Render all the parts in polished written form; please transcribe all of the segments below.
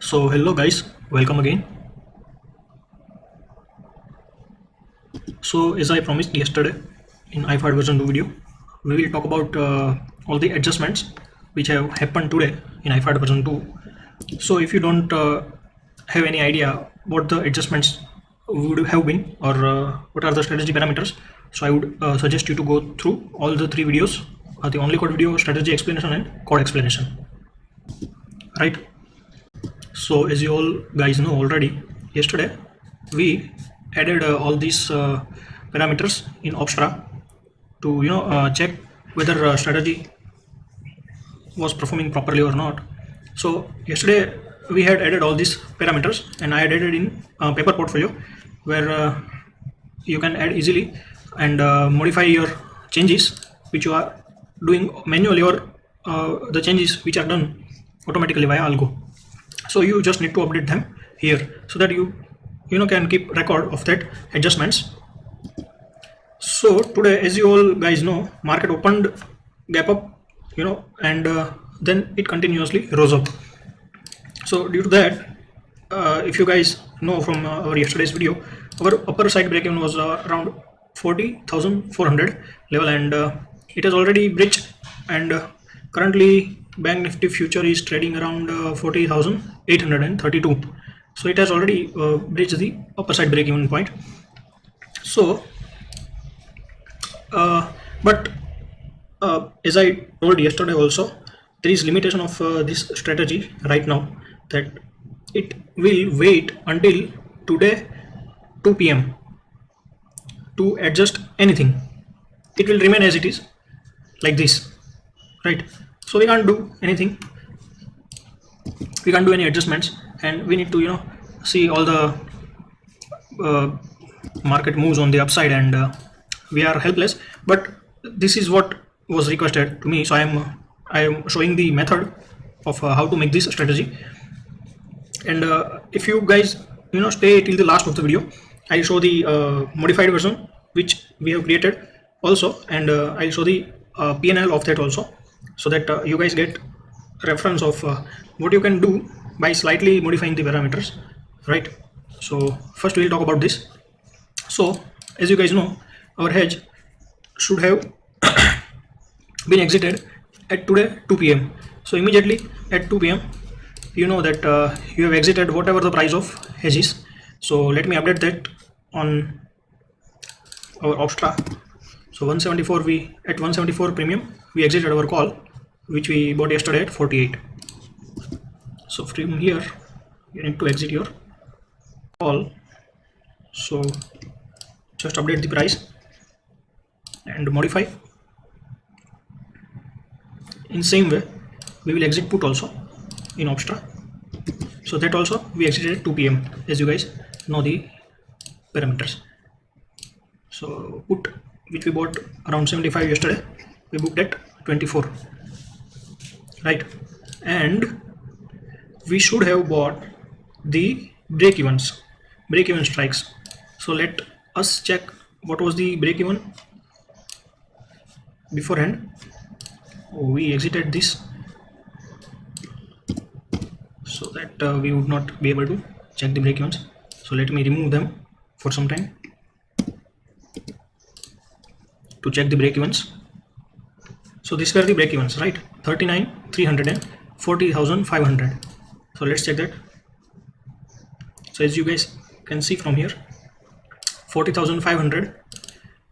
So hello guys, welcome again. So as I promised yesterday in iFAAD version 2 video, we will talk about all the adjustments which have happened today in iFAAD version 2. So if you don't have any idea what the adjustments would have been or what are the strategy parameters, so I would suggest you to go through all the three videos, the only code video, strategy explanation and code explanation, right? So as you all guys know already, yesterday we added all these parameters in Opstra to check whether strategy was performing properly or not. So yesterday we had added all these parameters and I had added in paper portfolio where you can add easily and modify your changes which you are doing manually or the changes which are done automatically via Algo. So you just need to update them here so that you can keep record of that adjustments. So today, as you all guys know, market opened gap up, and then it continuously rose up. So due to that, if you guys know from our yesterday's video, our upper side break even was around 40,400 level, and it has already breached, and currently Bank Nifty future is trading around 40,832. So it has already breached the upper side break even point. So but as I told yesterday also, there is limitation of this strategy right now, that it will wait until today 2 p.m. to adjust anything. It will remain as it is like this, right? So we can't do anything, we can't do any adjustments, and we need to see all the market moves on the upside, and we are helpless. But this is what was requested to me, so I am showing the method of how to make this strategy. And if you guys stay till the last of the video, I'll show the modified version which we have created also, and I'll show the PNL of that also, so that you guys get reference of what you can do by slightly modifying the parameters, right? So first we'll talk about this. So as you guys know, our hedge should have been exited at today 2 p.m. So immediately at 2 p.m. you know that you have exited whatever the price of hedge is. So let me update that on our Opstra. So 174, at 174 premium we exited our call, which we bought yesterday at 48. So from here you need to exit your call. So just update the price and modify. In same way we will exit put also in Opstra. So that also we exited at 2 p.m. as you guys know the parameters. So put, which we bought around 75 yesterday, we booked at 24, right? And we should have bought the break even strikes. So let us check what was the break even beforehand. We exited this so that we would not be able to check the break evens. So let me remove them for some time to check the break evens. So these were the break evens, right? 39,300 and 40,500. So let's check that. So as you guys can see from here, 40,500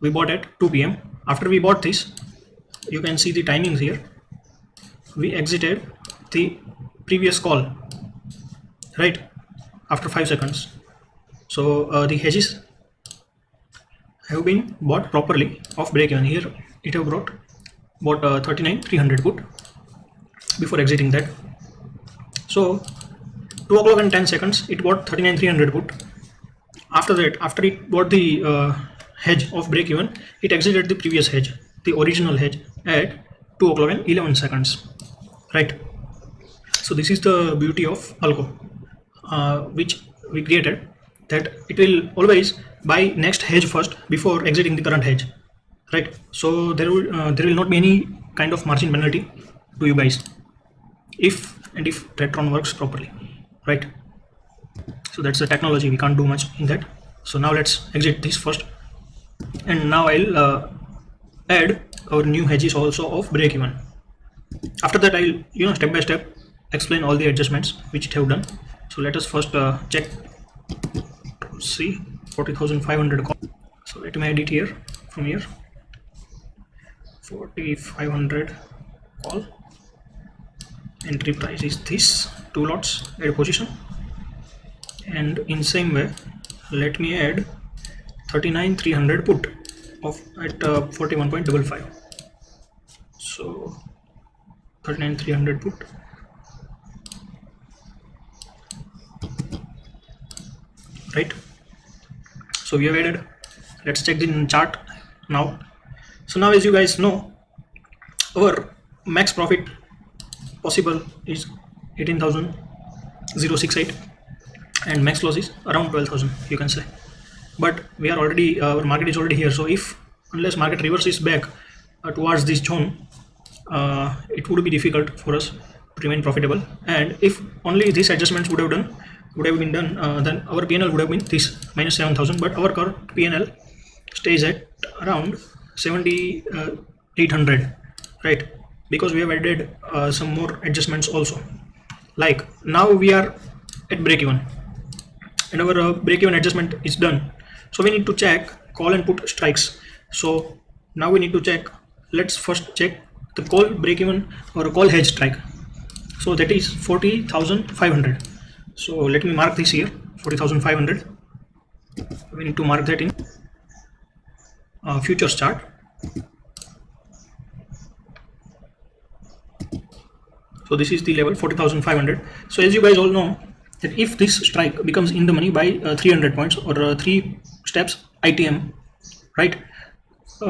we bought at 2 p.m. After we bought this, you can see the timings here. We exited the previous call, right, after 5 seconds. So the hedges have been bought properly of break even. Here it have bought 39,300 put before exiting that. So 2 o'clock and 10 seconds it bought 39,300 put. After that, after it bought the hedge of break even, it exited the previous hedge, the original hedge, at 2 o'clock and 11 seconds, right? So this is the beauty of Algo, which we created, that it will always buy next hedge first before exiting the current hedge, right? So there will not be any kind of margin penalty to you guys if Tradetron works properly. right? So that's the technology, we can't do much in that. So now let's exit this first, and now I'll add our new hedges also of break even. After that I'll step by step explain all the adjustments which it have done. So let us first check to see 40,500 call. So let me edit here from here, 4,500 call, entry price is this, 2 lots, add position, and in same way let me add 39,300 put of at 41.55. so 39,300 put, right? So we have added. Let's check the chart now. So now, as you guys know, our max profit possible is 18,068 and max loss is around 12,000, you can say. But we are already, our market is already here. So if unless market reverses back towards this zone, it would be difficult for us to remain profitable. And if only these adjustments would have been done, then our PNL would have been this minus 7,000. But our current PNL stays at around 7,800, right? Because we have added some more adjustments also. Like now we are at break even, and our break even adjustment is done. So we need to check call and put strikes. So now we need to check. Let's first check the call break even or a call hedge strike. So that is 40,500. So let me mark this here, 40,500. We need to mark that in futures chart. So this is the level 40,500. So as you guys all know that if this strike becomes in the money by 300 points or 3 steps ITM, right?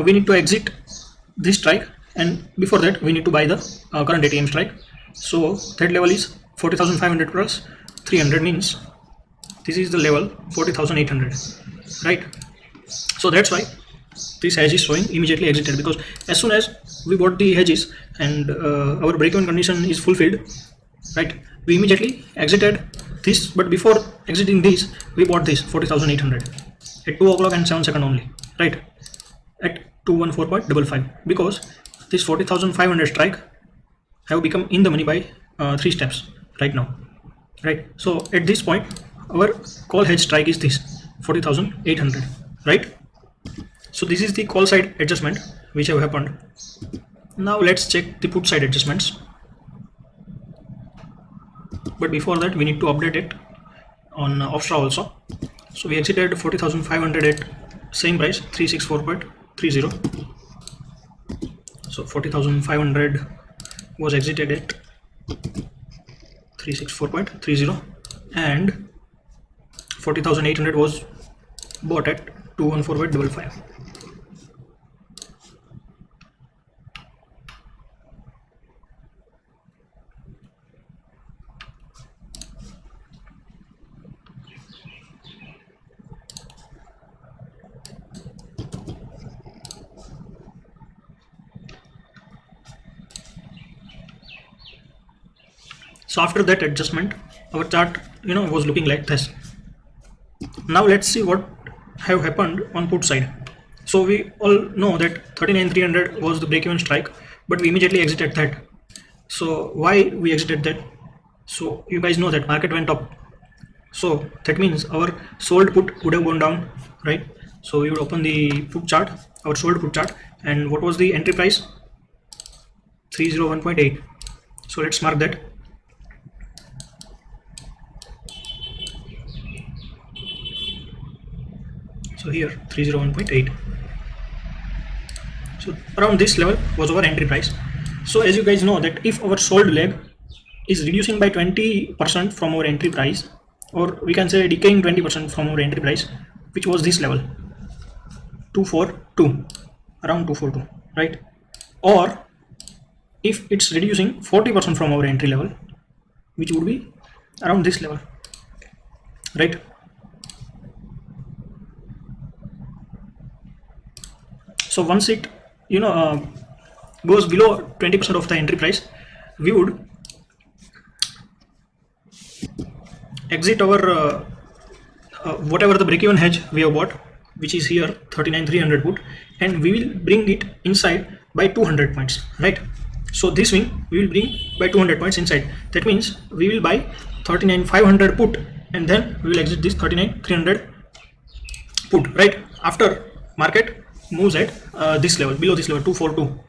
We need to exit this strike, and before that we need to buy the current ATM strike. So that level is 40,500 plus 300 means this is the level 40,800, right? So that's why this hedge is showing immediately exited, because as soon as we bought the hedges and our break-even condition is fulfilled, right, we immediately exited this. But before exiting this, we bought this 40,800 at 2 o'clock and 7 seconds only, right, at 214.55, because this 40,500 strike have become in the money by 3 steps right now, right? So at this point our call hedge strike is this 40,800, right? So this is the call side adjustment which have happened. Now let's check the put side adjustments, but before that we need to update it on Offstra also. So we exited 40,500 at same price 364.30. So 40,500 was exited at 364.30 and 40,800 was bought at 214.55. So after that adjustment, our chart was looking like this. Now let's see what have happened on put side. So we all know that 39,300 was the break-even strike, but we immediately exited that. So why we exited that? So you guys know that market went up, so that means our sold put would have gone down, right? So we would open the put chart, our sold put chart, and what was the entry price? 301.8. so let's mark that. So here 301.8. so around this level was our entry price. So as you guys know that if our sold leg is reducing by 20% from our entry price, or we can say decaying 20% from our entry price, which was this level 242, around 242, right? Or if it's reducing 40% from our entry level, which would be around this level, right? So once it goes below 20% of the entry price, we would exit our whatever the break-even hedge we have bought, which is here 39,300 put, and we will bring it inside by 200 points, right? So this swing we will bring by 200 points inside. That means we will buy 39,500 put, and then we will exit this 39,300 put, right? After market moves at this level, below this level 242,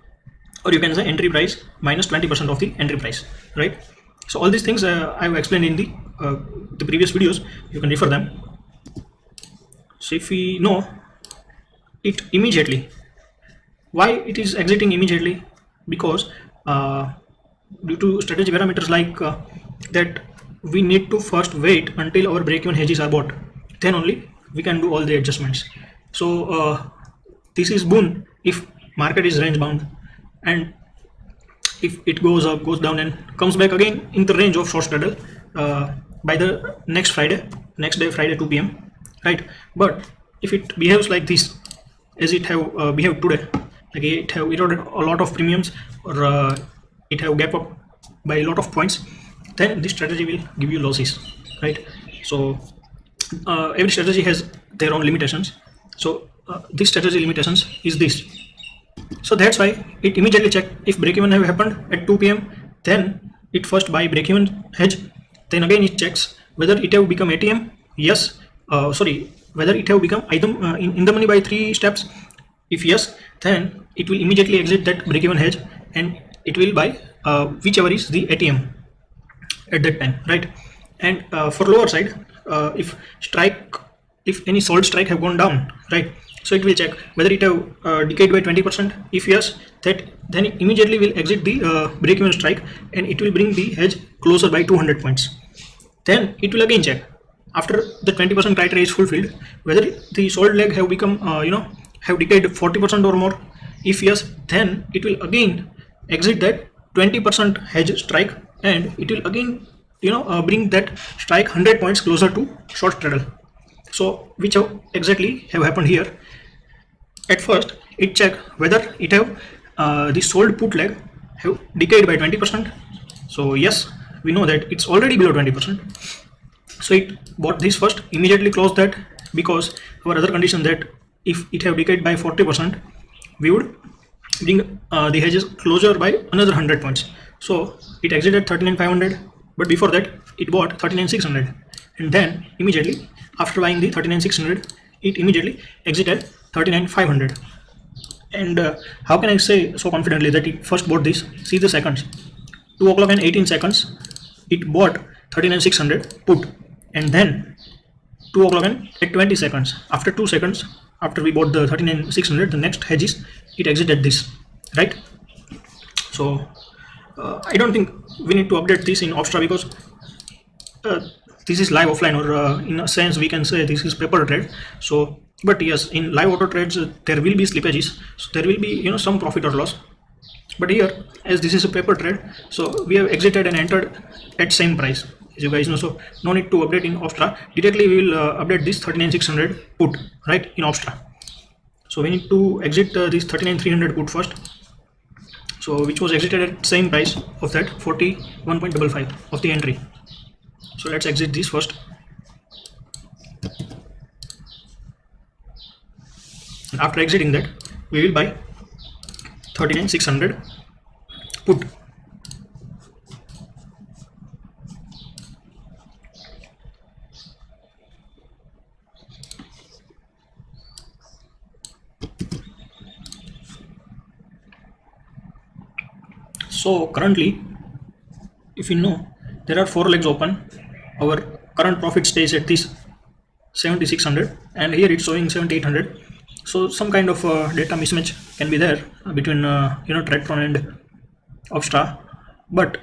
or you can say entry price minus 20% of the entry price, right? So all these things I have explained in the previous videos. You can refer them. So if we know it immediately, why it is exiting immediately? Because due to strategy parameters like that, we need to first wait until our break-even hedges are bought, then only we can do all the adjustments. So this is boon if market is range bound, and if it goes up, goes down, and comes back again in the range of short straddle by the next day Friday 2 p.m, right? But if it behaves like this, as it have behaved today, like it have eroded a lot of premiums, or it have gap up by a lot of points, then this strategy will give you losses, right? So every strategy has their own limitations. So this strategy limitations is this. So that's why it immediately check if break-even have happened at 2 p.m, then it first buy break-even hedge, then again it checks whether it have become ATM, yes, whether it have become item in the money by 3 steps. If yes, then it will immediately exit that break-even hedge, and it will buy whichever is the ATM at that time, right? And for lower side, if any sold strike have gone down, right? So it will check whether it have decayed by 20%. If yes, then it immediately will exit the break-even strike, and it will bring the hedge closer by 200 points. Then it will again check after the 20% criteria is fulfilled whether the sold leg have become have decayed 40% or more. If yes, then it will again exit that 20% hedge strike, and it will again bring that strike 100 points closer to short straddle. So which exactly have happened here. At first it check whether it have the sold put leg have decayed by 20%. So yes, we know that it's already below 20%. So it bought this first, immediately closed that, because our other condition that if it have decayed by 40%, we would bring the hedges closer by another 100 points. So it exited 39,500, but before that it bought 39,600, and then immediately after buying the 39,600, it immediately exited 39,500. And how can I say so confidently that it first bought this? See the seconds, 2 o'clock and 18 seconds it bought 39,600 put, and then 2 o'clock and 20 seconds, after 2 seconds after we bought the 39,600, the next hedges it exited this, right? So I don't think we need to update this in Opstra, because this is live offline, or in a sense we can say this is paper trade. So but yes, in live auto trades there will be slippages, so there will be some profit or loss. But here, as this is a paper trade, so we have exited and entered at same price, as you guys know. So no need to update in Opstra. Directly we will update this 39,600 put, right, in Opstra. So we need to exit this 39,300 put first, so which was exited at same price of that 41.55 of the entry. So let's exit this first. And after exiting that, we will buy 39,600 put. So currently, if you know, there are 4 legs open. Our current profit stays at this 7,600, and here it's showing 7,800. So some kind of data mismatch can be there between Tradetron and Opstra. But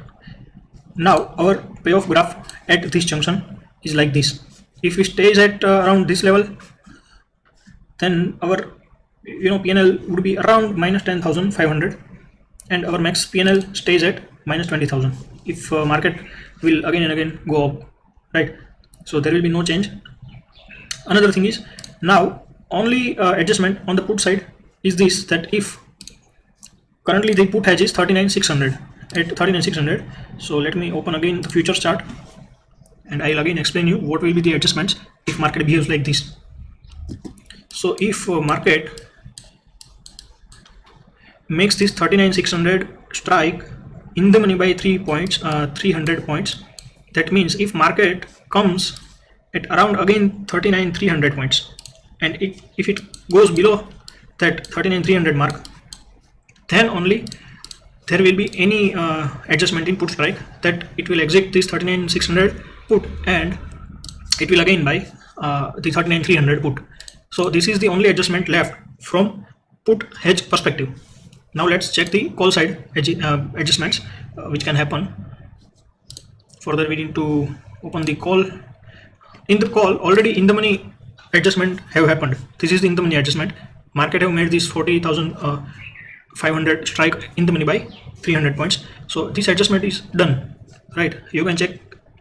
now our payoff graph at this junction is like this. If it stays at around this level, then our PNL would be around minus 10,500, and our max PNL stays at minus 20,000 if market will again and again go up, right? So there will be no change. Another thing is, now only adjustment on the put side is this, that if currently the put hedge is 39,600 at 39,600. So let me open again the futures chart, and I'll again explain you what will be the adjustments if market behaves like this. So if market makes this 39,600 strike in the money by 300 points, that means if market comes at around again 39,300 points, and if it goes below that 39,300 mark, then only there will be any adjustment in put strike, that it will exit this 39,600 put and it will again buy the 39,300 put. So this is the only adjustment left from put hedge perspective. Now let's check the call side adjustments which can happen. Further, we need to open the call. In the call, already in the money adjustment have happened. This is the in the money adjustment. Market have made this 40,500 strike in the money by 300 points. So this adjustment is done, right? You can check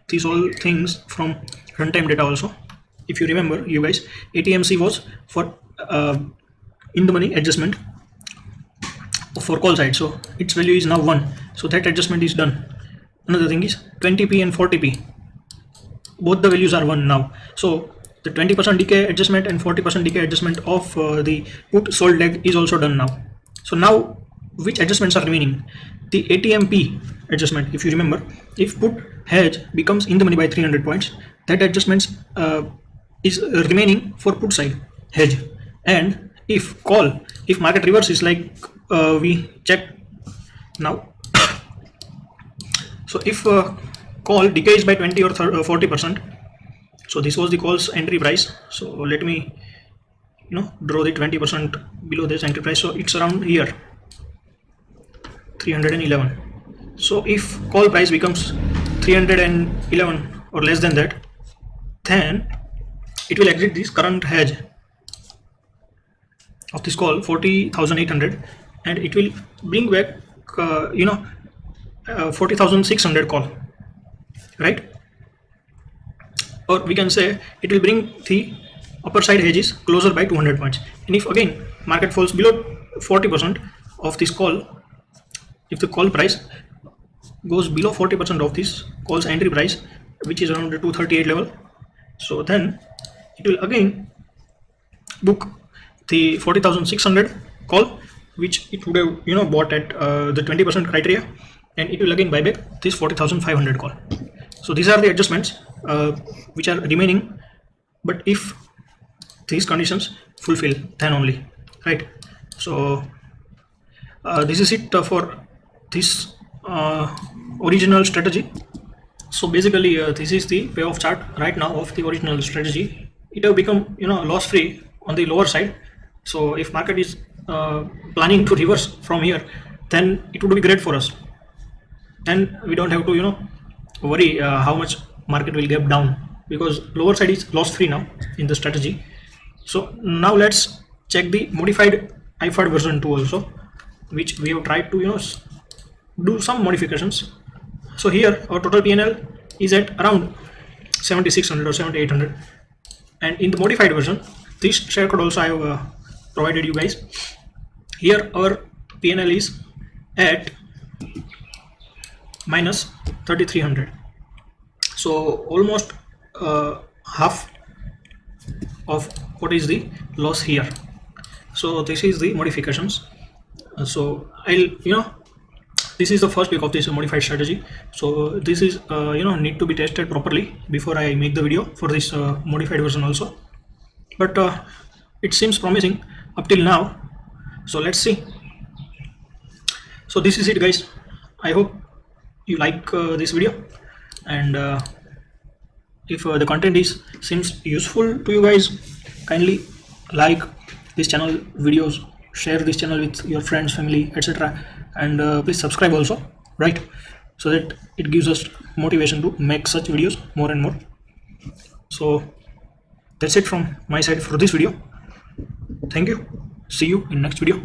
these all things from runtime data also. If you remember, you guys, ATMC was for in the money adjustment for call side, so its value is now 1, so that adjustment is done. Another thing is 20p and 40p, both the values are 1 now, so the 20% decay adjustment and 40% decay adjustment of the put sold leg is also done now. So now which adjustments are remaining? The ATMP adjustment. If you remember, if put hedge becomes in the money by 300 points, that adjustments is remaining for put side hedge. And if call, if market reverses like we check now, so if call decays by 20 or 40%, so this was the call's entry price, so let me draw the 20% below this entry price, so it's around here 311. So if call price becomes 311 or less than that, then it will exit this current hedge of this call 40,800 and it will bring back 40,600 call, right? Or we can say it will bring the upper side hedges closer by 200 points. And if again market falls below 40% of this call, if the call price goes below 40% of this call's entry price, which is around the 238 level, so then it will again book the 40,600 call, which it would have bought at the 20% criteria, and it will again buy back this 40,500 call. So these are the adjustments which are remaining, but if these conditions fulfill, then only, right? So this is it for this original strategy. So basically this is the payoff chart right now of the original strategy. It have become loss free on the lower side. So if market is planning to reverse from here, then it would be great for us, and we don't have to worry how much market will get down, because lower side is loss free now in the strategy. So now let's check the modified iFAAD version 2 also, which we have tried to do some modifications. So here our total PNL is at around 7,600 or 7,800, and in the modified version, this share code also I have provided you guys. Here our PNL is at minus 3,300, so almost half of what is the loss here. So this is the modifications. So I'll this is the first week of this modified strategy, so this is need to be tested properly before I make the video for this modified version also, but it seems promising up till now. So let's see. So this is it, guys. I hope you like this video, and if the content seems useful to you guys, kindly like this channel videos, share this channel with your friends, family, etc., and please subscribe also, right, so that it gives us motivation to make such videos more and more. So that's it from my side for this video. Thank you. See you in next video.